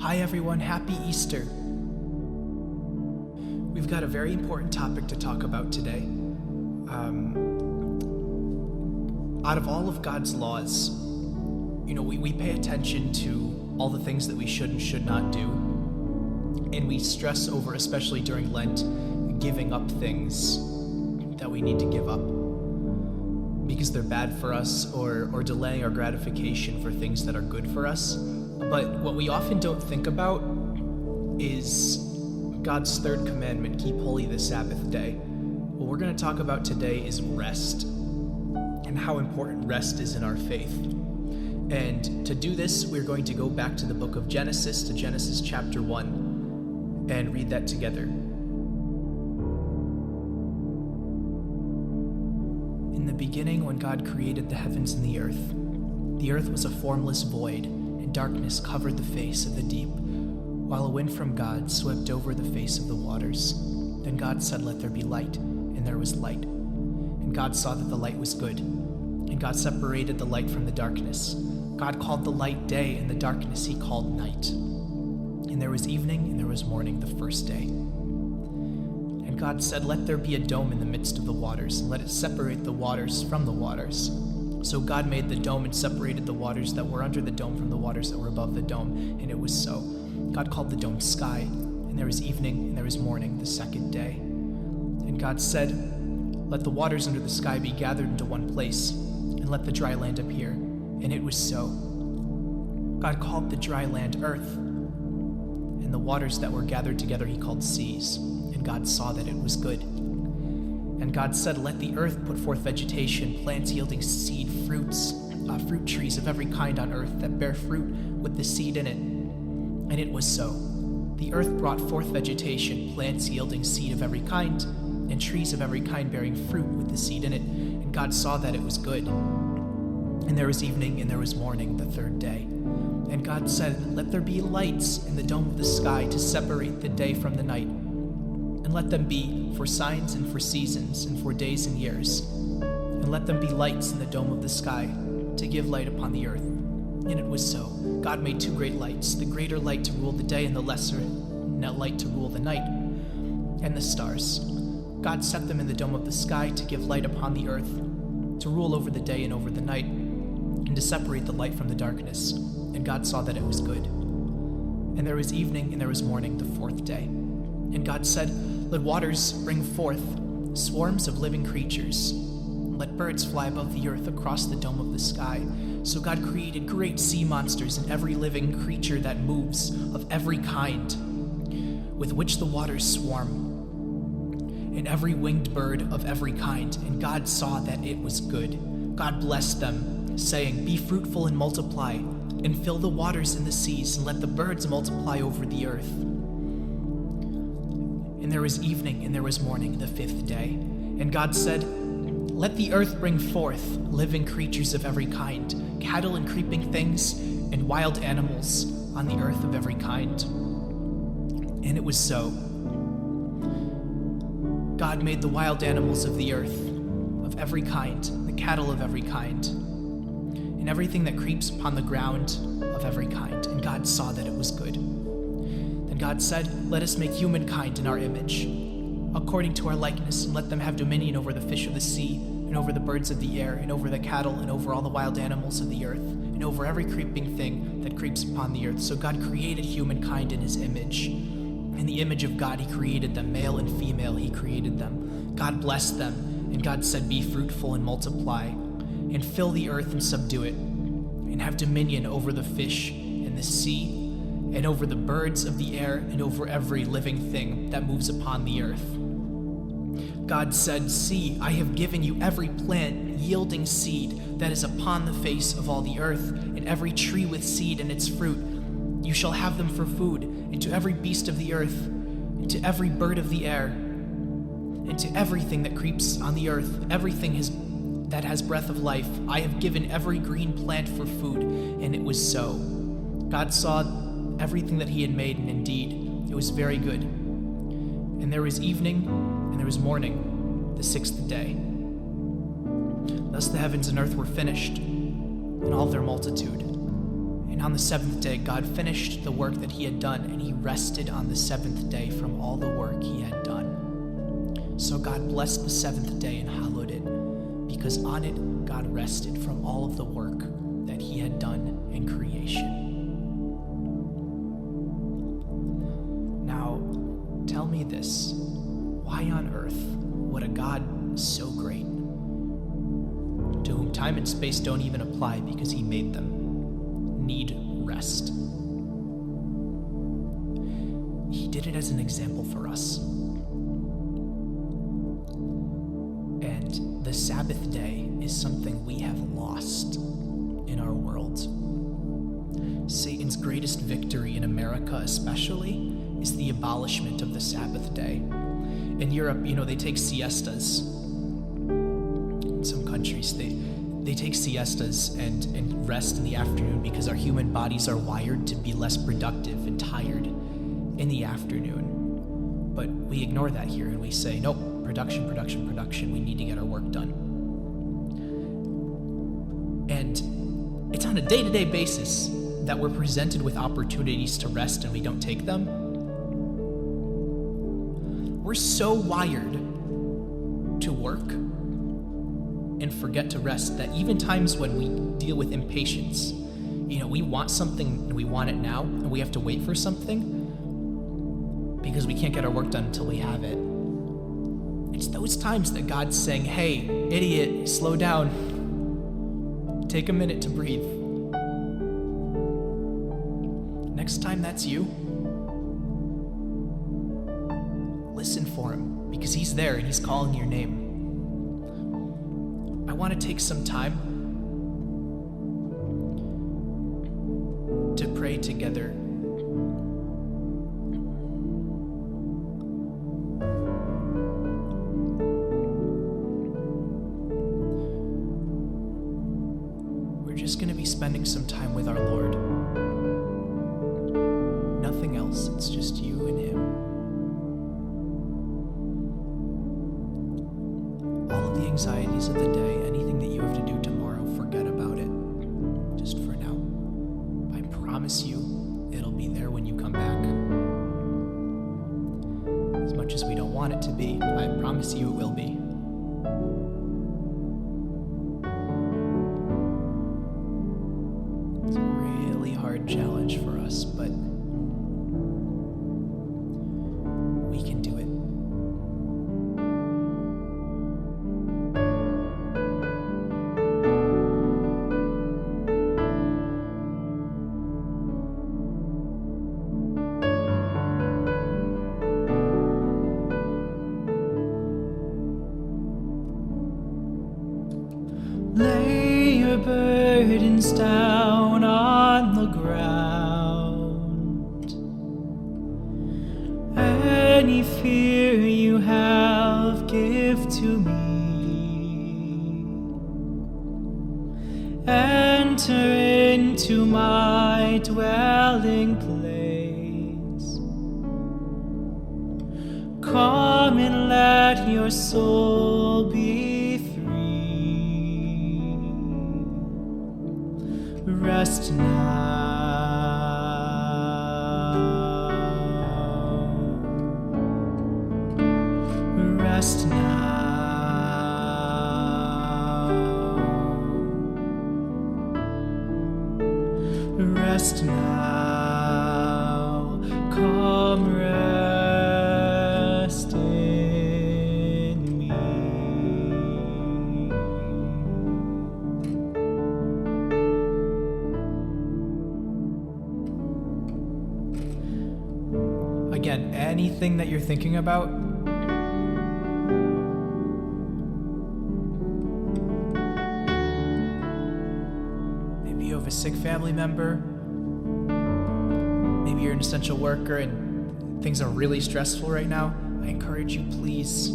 Hi everyone, happy Easter. We've got a very important topic to talk about today. Out of all of God's laws, we pay attention to all the things that we should and should not do. And we stress over, especially during Lent, giving up things that we need to give up because they're bad for us, or delaying our gratification for things that are good for us. But what we often don't think about is God's third commandment, keep holy the Sabbath day. What we're going to talk about today is rest, and how important rest is in our faith. And to do this, we're going to go back to the book of Genesis, to Genesis chapter 1, and read that together. In the beginning, when God created the heavens and the earth was a formless void, and darkness covered the face of the deep, while a wind from God swept over the face of the waters. Then God said, "Let there be light," and there was light. And God saw that the light was good. And God separated the light from the darkness. God called the light day, and the darkness he called night. And there was evening, and there was morning, the first day. And God said, "Let there be a dome in the midst of the waters, and let it separate the waters from the waters." So God made the dome and separated the waters that were under the dome from the waters that were above the dome, and it was so. God called the dome sky, and there was evening, and there was morning, the second day. And God said, "Let the waters under the sky be gathered into one place, and let the dry land appear." And it was so. God called the dry land earth, and the waters that were gathered together he called seas. And God saw that it was good. And God said, "Let the earth put forth vegetation, plants yielding seed, fruit trees of every kind on earth that bear fruit with the seed in it." And it was so. The earth brought forth vegetation, plants yielding seed of every kind, and trees of every kind bearing fruit with the seed in it. And God saw that it was good. And there was evening, and there was morning, the third day. And God said, "Let there be lights in the dome of the sky to separate the day from the night. And let them be for signs and for seasons and for days and years. And let them be lights in the dome of the sky to give light upon the earth." And it was so. God made two great lights, the greater light to rule the day and the lesser light to rule the night, and the stars. God set them in the dome of the sky to give light upon the earth, to rule over the day and over the night, and to separate the light from the darkness. And God saw that it was good. And there was evening, and there was morning, the fourth day. And God said, "Let waters bring forth swarms of living creatures. Let birds fly above the earth across the dome of the sky." So God created great sea monsters and every living creature that moves of every kind, with which the waters swarm, and every winged bird of every kind. And God saw that it was good. God blessed them, saying, "Be fruitful and multiply, and fill the waters in the seas, and let the birds multiply over the earth." And there was evening, and there was morning, the fifth day. And God said, "Let the earth bring forth living creatures of every kind, cattle and creeping things, and wild animals on the earth of every kind." And it was so. God made the wild animals of the earth of every kind, the cattle of every kind, and everything that creeps upon the ground of every kind. And God saw that it was good. Then God said, "Let us make humankind in our image, according to our likeness, and let them have dominion over the fish of the sea, and over the birds of the air, and over the cattle, and over all the wild animals of the earth, and over every creeping thing that creeps upon the earth." So God created humankind in his image. In the image of God he created them, male and female he created them. God blessed them, and God said, "Be fruitful and multiply, and fill the earth and subdue it, and have dominion over the fish in the sea, and over the birds of the air, and over every living thing that moves upon the earth." God said, "See, I have given you every plant yielding seed that is upon the face of all the earth, and every tree with seed in its fruit. You shall have them for food, and to every beast of the earth, and to every bird of the air, and to everything that creeps on the earth, everything that has breath of life. I have given every green plant for food." And it was so. God saw everything that he had made, and indeed, it was very good. And there was evening, and there was morning, the sixth day. Thus the heavens and earth were finished, and all their multitude. And on the seventh day, God finished the work that he had done, and he rested on the seventh day from all the work he had done. So God blessed the seventh day and hallowed it, because on it God rested from all of the work that he had done in creation. Now, tell me this, why on earth would a God so great, to whom time and space don't even apply because he made them, need rest? He did it as an example for us. And the Sabbath day is something we have lost in our world. Satan's greatest victory in America especially is the abolishment of the Sabbath day. In Europe, they take siestas. In some countries, they take siestas and rest in the afternoon because our human bodies are wired to be less productive and tired in the afternoon. But we ignore that here and we say, nope, production, we need to get our work done. And it's on a day-to-day basis that we're presented with opportunities to rest and we don't take them. We're so wired to work and forget to rest that even times when we deal with impatience, we want something and we want it now, and we have to wait for something because we can't get our work done until we have it. It's those times that God's saying, hey, idiot, slow down. Take a minute to breathe. Next time that's you, listen for him, because he's there and he's calling your name. I want to take some time to pray together. We're just going to be spending some time with our Lord. Nothing else, it's just you and him. Anxieties of the day, anything that you have to do tomorrow, forget about it. Just for now. I promise you, it'll be there when you come back. As much as we don't want it to be, I promise you it will be. It's a really hard challenge for us, but we can do it. Lay your burdens down on the ground. Any fear you have, give to me. Enter into my dwelling place. Come and let your soul be rest now. Rest now. Rest now. Come rest in me. Again, anything that you're thinking about, maybe you have a sick family member, maybe you're an essential worker and things are really stressful right now, I encourage you, please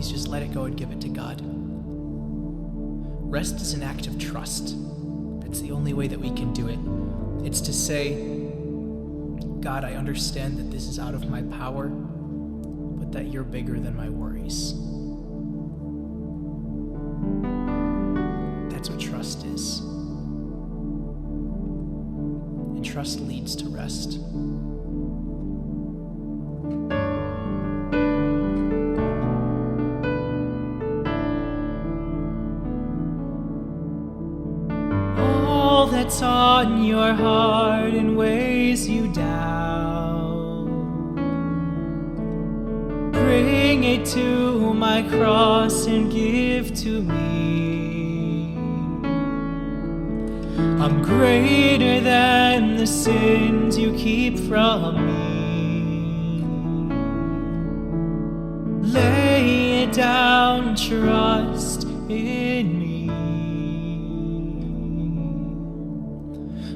just let it go and give it to God. Rest is an act of trust. That's the only way that we can do it. It's to say, God, I understand that this is out of my power, but that you're bigger than my worries. That's what trust is. trust leads to rest. All that's on your heart and weighs you down, bring it to my cross and give to me. I'm greater than the sins you keep from me. Lay it down, trust in me.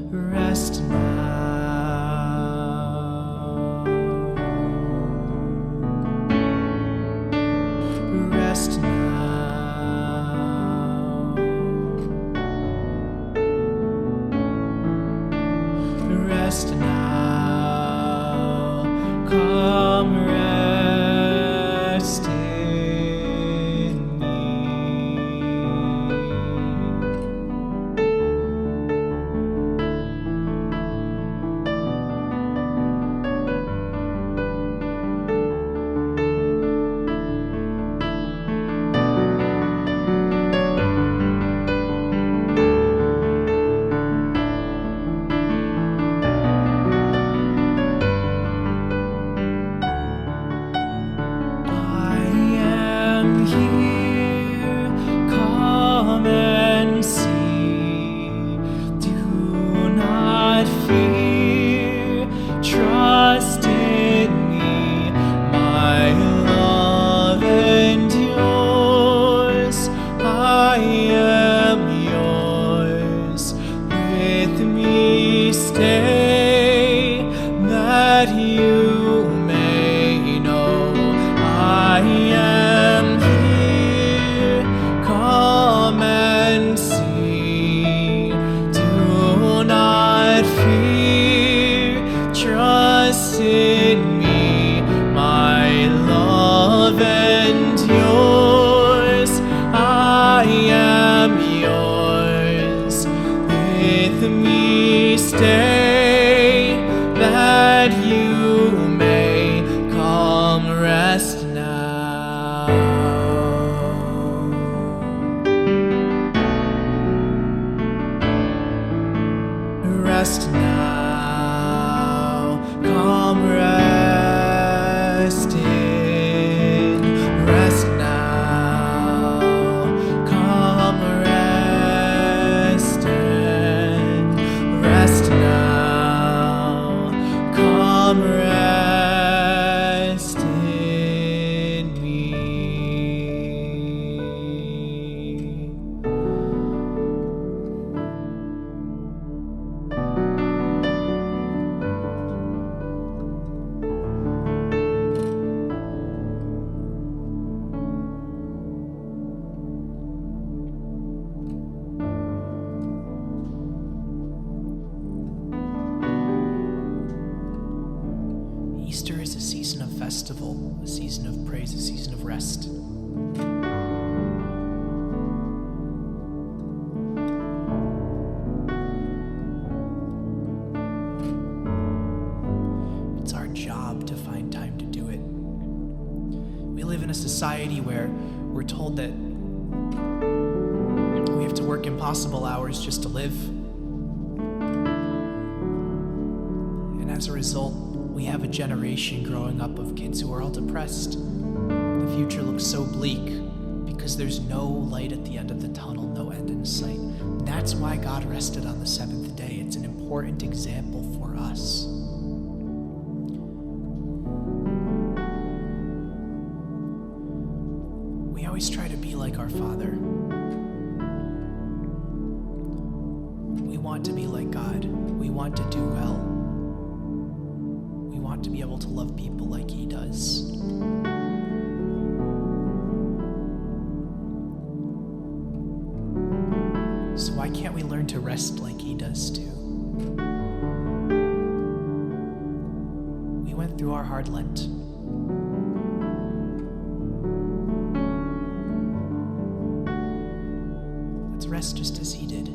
Rest now. Rest now. Rest now. Come rest in me. Stay, that you may know I am here. Come and see. Do not fear. Trust in me. My love and yours. I am yours. With me stay, that you may come rest now. Rest now, come rest in. Rest now, come rest in. Rest now, come rest in me. Easter is a season of festival, a season of praise, a season of rest. It's our job to find time to do it. We live in a society where we're told that we have to work impossible hours just to live. And as a result, we have a generation growing up of kids who are all depressed. The future looks so bleak because there's no light at the end of the tunnel, no end in sight. That's why God rested on the seventh day. It's an important example for us. We always try to be like our Father. We want to be like God. We want to do well. We want to be able to love people like He does. So why can't we learn to rest like He does too? We went through our hard Lent. Let's rest just as He did.